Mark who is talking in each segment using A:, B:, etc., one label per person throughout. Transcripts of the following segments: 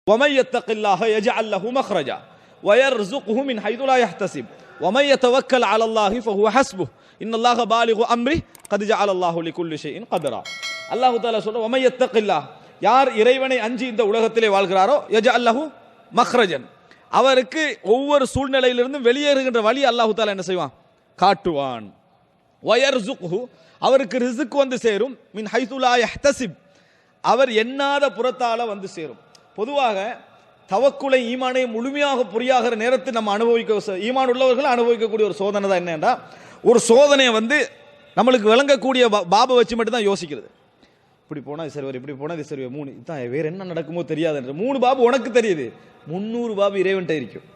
A: وَمَن يَتَّقِ اللَّهَ يَجْعَل لَّهُ مَخْرَجًا وَيَرْزُقْهُ مِنْ حَيْثُ لَا يَحْتَسِبُ وَمَن يَتَوَكَّلْ عَلَى اللَّهِ فَهُوَ حَسْبُهُ إِنَّ اللَّهَ بَالِغُ أَمْرِهِ قَدْ جَعَلَ اللَّهُ لِكُلِّ شَيْءٍ قَدْرًا. அல்லாஹ் தஆலா சொல்ற وَمَن يَتَّقِ اللَّهَ, யார் இறைவனை அஞ்சி இந்த உலகத்திலே வாழ்கிறாரோ, يَجْعَل لَّهُ مَخْرَجًا, அவருக்கு ஒவ்வொரு சூழ்நிலையிலிருந்தும் வெளியேறுகின்ற வழி அல்லாஹ் தஆலா என்ன செய்வான், காட்டுவான். வயர்சுக்ஹு, அவருக்கு ரிஸ்க் வந்து சேரும். மின் ஹைது லா யஹ்தசிப், அவர் எண்ணாத புறத்தால வந்து சேரும். பொதுவாக தவக்குலை ஈமானை முழுமையாக புரியாகிற நேரத்தில் நம்ம ஈமான் உள்ளவர்கள் அனுபவிக்கக்கூடிய ஒரு சோதனை தான் என்னன்னா, ஒரு சோதனையை வந்து நம்மளுக்கு விளங்கக்கூடிய பாபை வச்சு மட்டும் தான் யோசிக்கிறது. இப்படி போனால் சரி வரும், இப்படி போனால் இது சரி வரும், 3 இதான் வேற என்ன நடக்குமோ தெரியாது. 3 பாபு உனக்கு தெரியுது, 300 பாபு இறைவன்ட்ட இருக்கும்.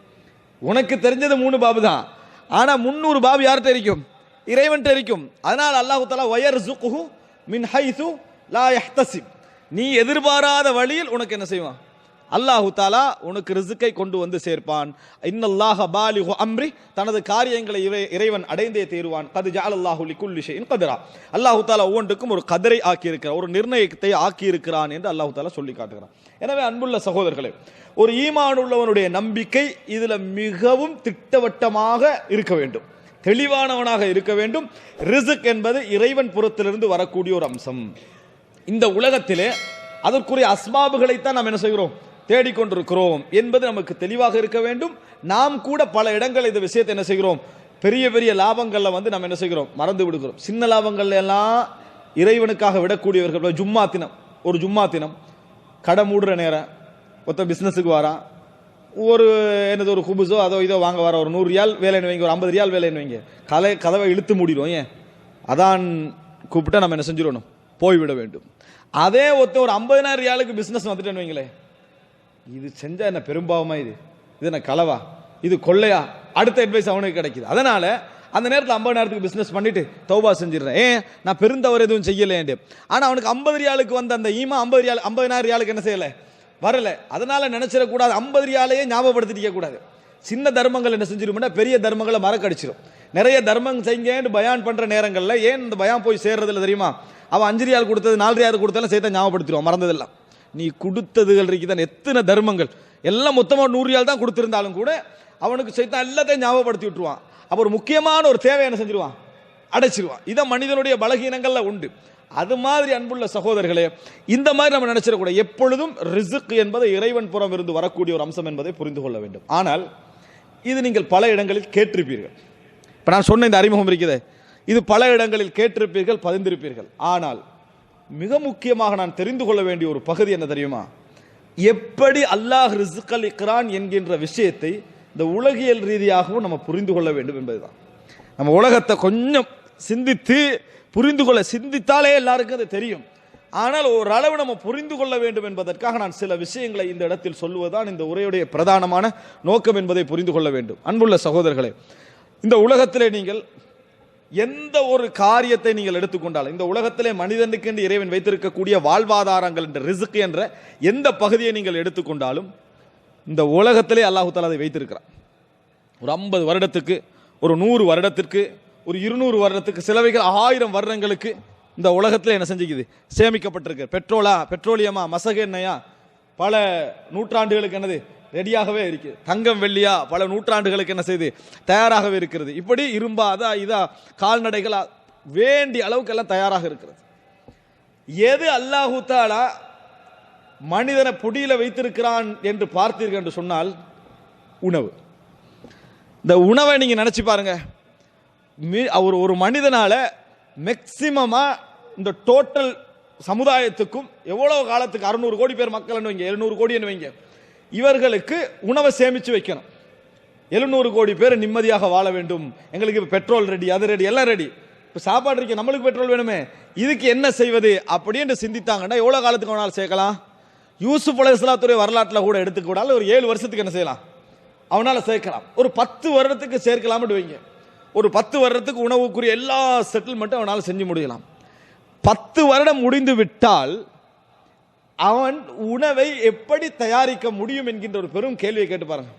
A: உனக்கு தெரிஞ்சது 3 பாபு தான், ஆனால் 300 பாபு யார்கிட்ட இருக்கும், இறைவன்ட்ட இருக்கும். அதனால் அல்லாஹ் தஆலா வயர்சுக்ஹு மின் ஹைது லா யஹ்தசிப், நீ எதிர்பாராத வழியில் உனக்கு என்ன செய்வான், அல்லாஹ் தஆலா உனக்கு ரிஸ்கை கொண்டு வந்து சேர்ப்பான். இன்னல்லாஹ பாலிகு அம்ரி, தனது காரியங்களை இறைவன் அடைந்தே தீருவான். கத் ஜஅலல்லாஹு லிகுல்லி ஷைஇன் கத்ரா, அல்லாஹ் தஆலா ஒவ்வொன்றுக்கும் ஒரு கதரை ஆக்கி இருக்கிறான், ஒரு நிர்ணயத்தை ஆக்கி இருக்கிறான் என்று அல்லாஹ் தஆலா சொல்லி காட்டுகிறான். எனவே அன்புள்ள சகோதரர்களே, ஒரு ஈமான் உள்ளவனுடைய நம்பிக்கை இதுல மிகவும் திட்டவட்டமாக இருக்க வேண்டும், தெளிவானவனாக இருக்க வேண்டும். ரிஸ்க் என்பது இறைவன் புறத்திலிருந்து வரக்கூடிய ஒரு அம்சம். இந்த உலகத்திலே அதற்குரிய அஸ்பாபுகளைத்தான் நாம் என்ன செய்கிறோம், தேடிக்கொண்டிருக்கிறோம் என்பது நமக்கு தெளிவாக இருக்க வேண்டும். நாம் கூட பல இடங்கள் இந்த விஷயத்தை என்ன செய்கிறோம், பெரிய பெரிய லாபங்கள்ல வந்து நம்ம என்ன செய்கிறோம், மறந்து விடுகிறோம். சின்ன லாபங்கள் எல்லாம் இறைவனுக்காக விடக்கூடியவர்கள். ஜும்மா தினம், ஒரு ஜும்மா தினம் கடை மூடுற நேரம் ஒருத்த பிசினஸுக்கு வரான், ஒரு என்னது ஒரு குபுஸோ அதோ இதோ வாங்க வர, ஒரு 100 ரியால் வேலைன்னு வைங்க, ஒரு 50 ரியால் வேலைன்னு வைங்க, கதவை இழுத்து மூடிடும். ஏன், அதான் கூப்பிட்டா நம்ம என்ன செஞ்சிடணும், போய்விட வேண்டும். அதே ஒரு 50,000 ரியாலுக்கு பிசினஸ் வந்துட்டேன்னு வைங்களேன், இது செஞ்சா என்ன பெரும்பாவமா, இது என்ன களவா, இது கொள்ளையா, அடுத்த அட்வைஸ் அவனுக்கு கிடைக்குது. அதனால அந்த நேரத்தில் 50,000க்கு பிசினஸ் பண்ணிட்டு தௌபா செஞ்சிடறேன், ஏன் நான் பெருந்தவர் எதுவும் செய்யலேன். ஆனா அவனுக்கு 50 ரியாலுக்கு வந்த அந்த ஈமா 50,000 ரியாலுக்கு என்ன செய்யல, வரல. அதனால நினைச்சிடக்கூடாது 50 ரியாலையே ஞாபகப்படுத்திக்க கூடாது. சின்ன தர்மங்கள் என்ன செஞ்சிருமோ பெரிய தர்மங்களை மறக்கடிச்சிடும். நிறைய தர்மம் செய்யுங்கன்னு பயான் பண்ற நேரங்கள்ல ஏன் இந்த பயான் போய் சேர்றதில்ல தெரியுமா, அவன் 5 ரியால் கொடுத்தது 4 ரியால் கொடுத்தாலும் சேர்த்தா ஞாபகப்படுத்திடுவான், மறந்ததெல்லாம். நீ கொடுத்ததுகள் இருக்குதான் எத்தனை தர்மங்கள், எல்லாம் மொத்தமாக 100 ரியால் தான் கொடுத்திருந்தாலும் கூட அவனுக்கு சைத்தான் எல்லாத்தையும் ஞாபகப்படுத்தி விட்டுருவான். அப்போ ஒரு முக்கியமான ஒரு தேவை என்ன செஞ்சிருவான், அடைச்சிருவான். இதான் மனிதனுடைய பலகீனங்கள்ல உண்டு. அது மாதிரி அன்புள்ள சகோதரர்களே, இந்த மாதிரி நம்ம நினைச்சிடக்கூடாது. எப்பொழுதும் ரிஸ்க் என்பது இறைவன் புறம் இருந்து வரக்கூடிய ஒரு அம்சம் என்பதை புரிந்து கொள்ள வேண்டும். ஆனால் இது நீங்கள் பல இடங்களில் கேட்டிருப்பீர்கள். இப்போ நான் சொன்ன இந்த அறிமுகம் இருக்குது, இது பல இடங்களில் கேட்டிருப்பீர்கள், பதிந்திருப்பீர்கள். ஆனால் மிக முக்கியமாக நான் தெரிந்து கொள்ள வேண்டிய ஒரு பகுதி என்ன தெரியுமா, எப்படி அல்லாஹ் ரிஸ்க் அளிக்கிறான் என்கின்ற விஷயத்தை இந்த உலகியல் ரீதியாகவும் நம்ம புரிந்து கொள்ள வேண்டும் என்பதுதான். நம்ம உலகத்தை கொஞ்சம் சிந்தித்து புரிந்து கொள்ள, சிந்தித்தாலே எல்லாருக்கும் அது தெரியும். ஆனால் ஓரளவு நம்ம புரிந்து கொள்ள வேண்டும் என்பதற்காக நான் சில விஷயங்களை இந்த இடத்தில் சொல்லுவதுதான் இந்த உரையுடைய பிரதானமான நோக்கம் என்பதை புரிந்து கொள்ள வேண்டும். அன்புள்ள சகோதரர்களே, இந்த உலகத்திலே நீங்கள் எந்த ஒரு காரியத்தை நீங்கள் எடுத்துக்கொண்டாலும், இந்த உலகத்திலே மனிதனுக்கு என்று இறைவன் வைத்திருக்கக்கூடிய வாழ்வாதாரங்கள் என்ற ரிஸ்க் என்ற எந்த பகுதியை நீங்கள் எடுத்துக்கொண்டாலும் இந்த உலகத்திலே அல்லாஹ் தஆலா அதை வைத்திருக்கிறான். ஒரு 50 வருடத்துக்கு, ஒரு 100 வருடத்திற்கு, ஒரு 200 வருடத்துக்கு, சிலவைகள் 1000 வருடங்களுக்கு இந்த உலகத்தில் என்ன செஞ்சுக்குது, சேமிக்கப்பட்டிருக்கு. பெட்ரோலியமா, மசகு எண்ணெயா, பல நூற்றாண்டுகளுக்கு என்னது ரெடியாகவே இருக்கு. தங்கம் வெள்ளியா பல நூற்றாண்டுகளுக்கு என்ன செய்து தயாராகவே இருக்கிறது. இப்படி இரும்பா, இதா கால்நடைகள் வேண்டிய அளவுக்கு எல்லாம் தயாராக இருக்கிறது. எது அல்லாஹ் தஆலா மனிதனை புடியில வைத்திருக்கிறான் என்று பார்த்தீர்கள் என்று சொன்னால் உணவு. இந்த உணவை நீங்க நினைச்சு பாருங்க, ஒரு மனிதனால மேக்சிமமா இந்த டோட்டல் சமுதாயத்துக்கும் எவ்வளவு காலத்துக்கு 600 கோடி பேர் மக்கள், 700 கோடி வைங்க, இவர்களுக்கு உணவை சேமிச்சு வைக்கணும். 700 கோடி பேர் நிம்மதியாக வாழ வேண்டும். எங்களுக்கு பெட்ரோல் ரெடி, அது ரெடி, எல்லாம் ரெடி. இப்போ சாப்பாடு இருக்கு, நம்மளுக்கு பெட்ரோல் வேணுமே, இதுக்கு என்ன செய்வது அப்படின்னு சிந்தித்தாங்கன்னா எவ்வளவு காலத்துக்கு அவனால் சேர்க்கலாம். யூசுப் அலைஹிஸ்ஸலாத்துடைய வரலாற்றில் கூட எடுத்துக்கூடாது, ஒரு 7 வருஷத்துக்கு என்ன செய்யலாம், அவனால் சேர்க்கலாம். ஒரு 10 வருடத்துக்கு சேர்க்கலாம்னு வைங்க. ஒரு 10 வருடத்துக்கு உணவுக்குரிய எல்லா செட்டில்மெண்ட்டும் அவனால் செஞ்சு முடியலாம். 10 வருடம் முடிந்து விட்டால் அவன் உணவை எப்படி தயாரிக்க முடியும் என்கின்ற ஒரு பெரும் கேள்வியை கேட்டு பாருங்க.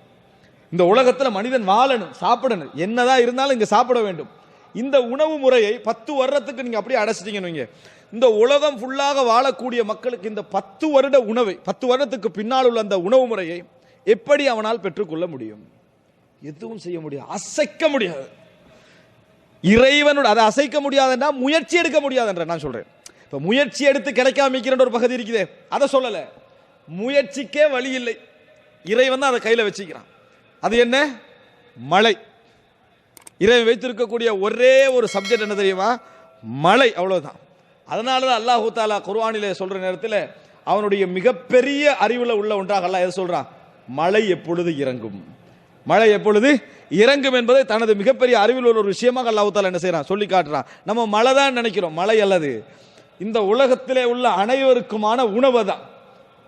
A: இந்த உலகத்தில் மனிதன் வாழணும், சாப்பிடணும், என்னதான் இருந்தாலும் இங்க சாப்பிட வேண்டும். இந்த உணவு முறையை 10 வருடத்துக்கு நீங்க அப்படியே அடைச்சிட்டீங்கன்னு வைங்க, இந்த உலகம் ஃபுல்லாக வாழக்கூடிய மக்களுக்கு இந்த 10 வருட உணவை 10 வருடத்துக்கு பின்னால் உள்ள அந்த உணவு முறையை எப்படி அவனால் பெற்றுக்கொள்ள முடியும்? எதுவும் செய்ய முடியாது, அசைக்க முடியாது. இறைவனோட அதை அசைக்க முடியாதுன்னா முயற்சி எடுக்க முடியாதுன்ற நான் சொல்றேன். இப்ப முயற்சி எடுத்து கிடைக்காம ஒரு பகுதி இருக்குதே, அதை சொல்லல. முயற்சிக்கே வழி இல்லை, இறைவன் தான் அதை கையில வச்சுக்கிறான். அது என்ன? மழை. இறைவன் வைத்திருக்கக்கூடிய ஒரே ஒரு சப்ஜெக்ட் என்ன தெரியுமா? மழை, அவ்வளவுதான். அதனாலதான் அல்லாஹு தாலா குர்ஆனிலே சொல்ற நேரத்தில் அவனுடைய மிகப்பெரிய அறிவுல உள்ள ஒன்றாக அல்லாஹ் எதை சொல்றான்? மழை எப்பொழுது இறங்கும், மழை எப்பொழுது இறங்கும் என்பதை தனது மிகப்பெரிய அறிவில் உள்ள ஒரு விஷயமாக அல்லாஹ் தாலா என்ன செய்யறான்? சொல்லி காட்டுறான். நம்ம மழை தான் நினைக்கிறோம், மழை அல்லது இந்த உலகத்திலே உள்ள அனைவருக்குமான உணவு தான்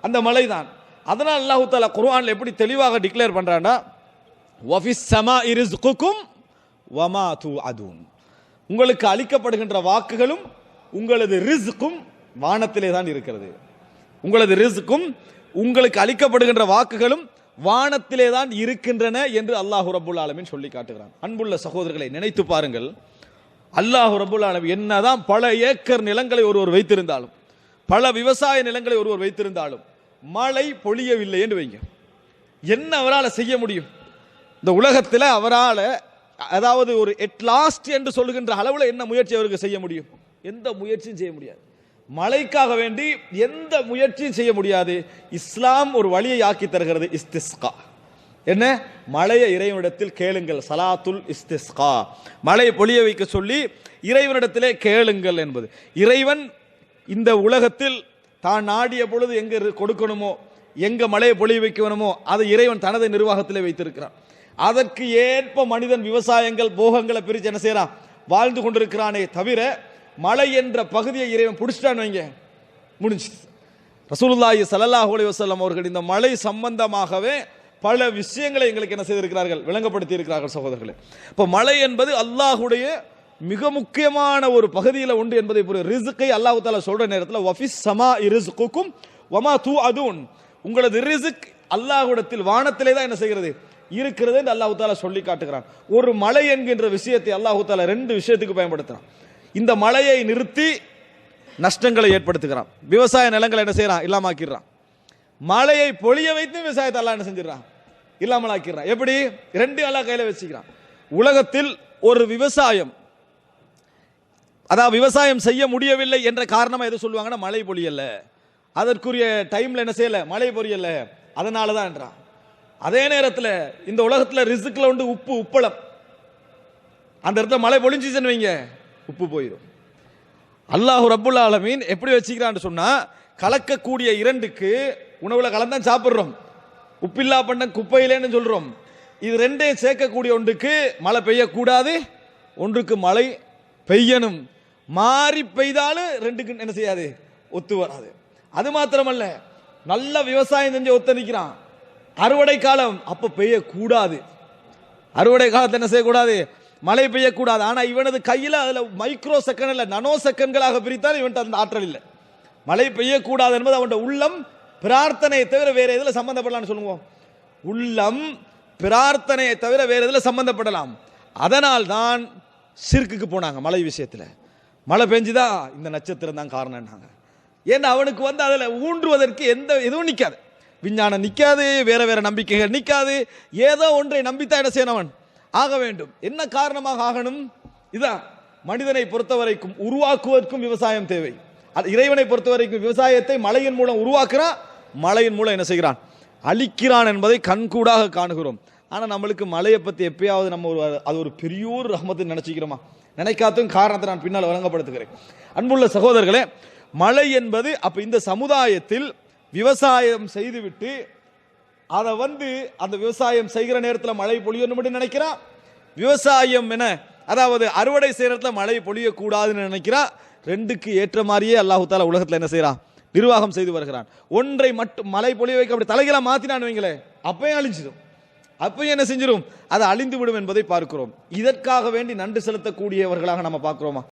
A: அந்த மழை தான். அதனால் அல்லாஹ் தாலா குர்ஆன்ல எப்படி தெளிவாக டிக்ளேர் பண்றான்னா, வஃபிஸ் ஸமாஇ ரிஸ்குக்கும் வமா துஅதுன், உங்களுக்கு அளிக்கப்படுகின்ற வாக்குகளும் உங்களது ரிஸ்கும் வானத்திலே தான் இருக்கிறது. உங்களது ரிஸ்கும் உங்களுக்கு அளிக்கப்படுகின்ற வாக்குகளும் வானத்திலே தான் இருக்கின்றன என்று அல்லாஹ் ரப்பல் ஆலமீன் சொல்லி காட்டுகிறான். அன்புள்ள சகோதரர்களை நினைத்து பாருங்கள், அல்லாஹ் ரப்பல் ஆலமீன் என்னதான் பல ஏக்கர் நிலங்களை ஒருவர் வைத்திருந்தாலும், பல விவசாய நிலங்களை ஒருவர் வைத்திருந்தாலும் மழை பொழியவில்லை என்று வைங்க, என்ன அவரால் செய்ய முடியும்? இந்த உலகத்தில் அவரால் அதாவது ஒரு எட்லாஸ்ட் என்று சொல்லுகின்ற அளவில் என்ன முயற்சி அவருக்கு செய்ய முடியும்? எந்த முயற்சியும் செய்ய முடியாது. மழைக்காக வேண்டி எந்த முயற்சியும் செய்ய முடியாது. இஸ்லாம் ஒரு வழியை ஆக்கி தருகிறது, இஸ்திஸ்கா. என்ன? மழையை இறைவனிடத்தில் கேளுங்கள், சலாத்துல் இஸ்திஸ்கா, மழை பொழிய வைக்க சொல்லி இறைவனிடத்திலே கேளுங்கள் என்பது. இறைவன் இந்த உலகத்தில் தான் நாடிய பொழுது எங்க கொடுக்கணுமோ, எங்க மழையை பொழிய வைக்கணுமோ அதை இறைவன் தனது நிர்வாகத்திலே வைத்திருக்கிறான். அதற்கு ஏற்ப மனிதன் விவசாயங்கள் போகங்களை பிரித்து என்ன செய்யறான்? வாழ்ந்து கொண்டிருக்கிறானே தவிர மழை என்ற பகுதியை இறைவன் பிடிச்சிட்டான்னு வைங்க, முடிஞ்சு. ரசூலுல்லாஹி ஸல்லல்லாஹு அலைஹி வஸல்லம் அவர்கள் இந்த மழை சம்பந்தமாகவே பல விஷயங்களை எங்களுக்கு என்ன செய்திருக்கிறார்கள்? விளங்கப்படுத்தி இருக்கிறார்கள் சகோதரர்களே. இப்போ மழை என்பது அல்லாஹுடைய மிக முக்கியமான ஒரு பகுதியில் உண்டு என்பதை ரிஸ்கை அல்லாஹ் தஆலா சொல்ற நேரத்தில் வஃபிஸ் ஸமாஇ ரிஸ்குக்கும் வமா துஅதுன், உங்களது ரிஸ்க் அல்லாஹ்விடத்தில் வானத்திலே தான் என்ன செய்கிறது? இருக்கிறது என்று அல்லாஹ் தஆலா சொல்லி காட்டுகிறான். ஒரு மழை என்கின்ற விஷயத்தை அல்லாஹ் தஆலா 2 விஷயத்துக்கு பயன்படுத்துறான். இந்த மழையை நிறுத்தி நஷ்டங்களை ஏற்படுத்துகிறான், விவசாய நிலங்களை என்ன செய்யறான்? இல்லாமக்கிறான். மழையை பொழிய வைத்து விவசாயத்தை அல்லாஹ் என்ன செஞ்சிடறான்? இல்லாமலாக்கிறான். எப்படி? 2 அல்லாஹ் கையில வச்சுக்கிறான். உலகத்தில் ஒரு விவசாயம், அதாவது விவசாயம் செய்ய முடியவில்லை என்ற காரணமா எது சொல்லுவாங்கன்னா, மழை பொழியல, அதற்குரிய டைம்ல என்ன செய்யல, மழை பொழியல, அதனால தான் என்றான். அதே நேரத்தில் இந்த உலகத்தில் ரிஸ்க்ல உண்டு உப்பு, உப்பளம். அந்த இடத்துல மழை பொழிஞ்சிச்சுன்னு வைங்க, உப்பு போயிடும். அல்லாஹ் ரப்புல் ஆலமீன் எப்படி வச்சுக்கிறான்னு சொன்னா, கலக்கக்கூடிய 2க்கு உணவுல கலந்தான் சாப்பிடுறோம், உப்பில்லா பண்டம் குப்பையிலேன்னு சொல்றோம். இது 2ஐயும் சேர்க்கக்கூடிய ஒன்றுக்கு மழை பெய்யக்கூடாது, ஒன்றுக்கு மழை பெய்யணும். மாறி பெய்தாலும் 2க்கு என்ன செய்யாது? ஒத்து வராது. அது மாத்திரமல்ல, நல்ல விவசாயம் செஞ்சு ஒத்த நிற்கிறான், அறுவடை காலம் அப்ப பெய்யக்கூடாது, அறுவடை காலத்தை என்ன செய்யக்கூடாது? மழை பெய்யக்கூடாது. ஆனா இவனது கையில் அதுல மைக்ரோ செகண்ட் இல்ல, நனோ செகண்ட்களாக பிரித்தால் இவன் அந்த ஆற்றல் இல்லை. மழை பெய்யக்கூடாது என்பது அவன் உள்ளம் பிரார்த்தனையை தவிர வேற எதுல சம்பந்தப்படலாம்னு சொல்லுவோம்? உள்ளம் பிரார்த்தனையை தவிர வேற எதுல சம்பந்தப்படலாம். அதனால் தான் ஷிர்க்குக்கு போனாங்க மழை விஷயத்தில். மழை பெஞ்சுதா இந்த நட்சத்திரம் தான் காரணம்னாங்க. ஏன்னா அவனுக்கு அதில் ஊன்றுவதற்கு எந்த எதுவும் நிற்காது, விஞ்ஞானம் நிற்காது, வேற வேற நம்பிக்கைகள் நிற்காது. ஏதோ ஒன்றை நம்பித்தான் என்ன செய்யணும்? அவன் ஆக வேண்டும். என்ன காரணமாக ஆகணும்? இதான் மனிதனை பொறுத்தவரைக்கும் உருவாக்குவதற்கும் விவசாயம் தேவை. இறைவனை பொறுத்தவரைக்கும் விவசாயத்தை மழையின் மூலம் உருவாக்குறான், மழையின் மூலம் என்ன செய்கிறான்? அழிக்கிறான் என்பதை கண்கூடாக காணுகிறோம். ஆனால் நம்மளுக்கு மழையை பற்றி எப்பயாவது நம்ம அது ஒரு பெரியோர் ரஹ்மத்து நினைச்சிக்கிறோமா? நினைக்காதும் காரணத்தை நான் பின்னால் வழங்கப்படுத்துகிறேன். அன்புள்ள சகோதரர்களே, மழை என்பது அப்ப இந்த சமுதாயத்தில் விவசாயம் செய்துவிட்டு அதை அந்த விவசாயம் செய்கிற நேரத்தில் மழை பொழியணும் நினைக்கிறான். விவசாயம் என அதாவது அறுவடை செய்யறதுல மழை பொழியக்கூடாதுன்னு நினைக்கிறான். 2க்கு ஏற்ற மாதிரியே அல்லாஹ் தஆலா உலகத்தில் என்ன செய்யறான்? நிர்வாகம் செய்து வருகிறான். ஒன்றை மட்டும் மழை பொழிய வைக்க அப்படி தலைகளை மாத்தினான்னு வைங்களே, அப்பயும் அழிஞ்சிடும், அப்பயும் என்ன செஞ்சிடும்? அது அழிந்து விடும் என்பதை பார்க்கிறோம். இதற்காக வேண்டி நன்றி செலுத்தக்கூடியவர்களாக நம்ம பார்க்கிறோமா?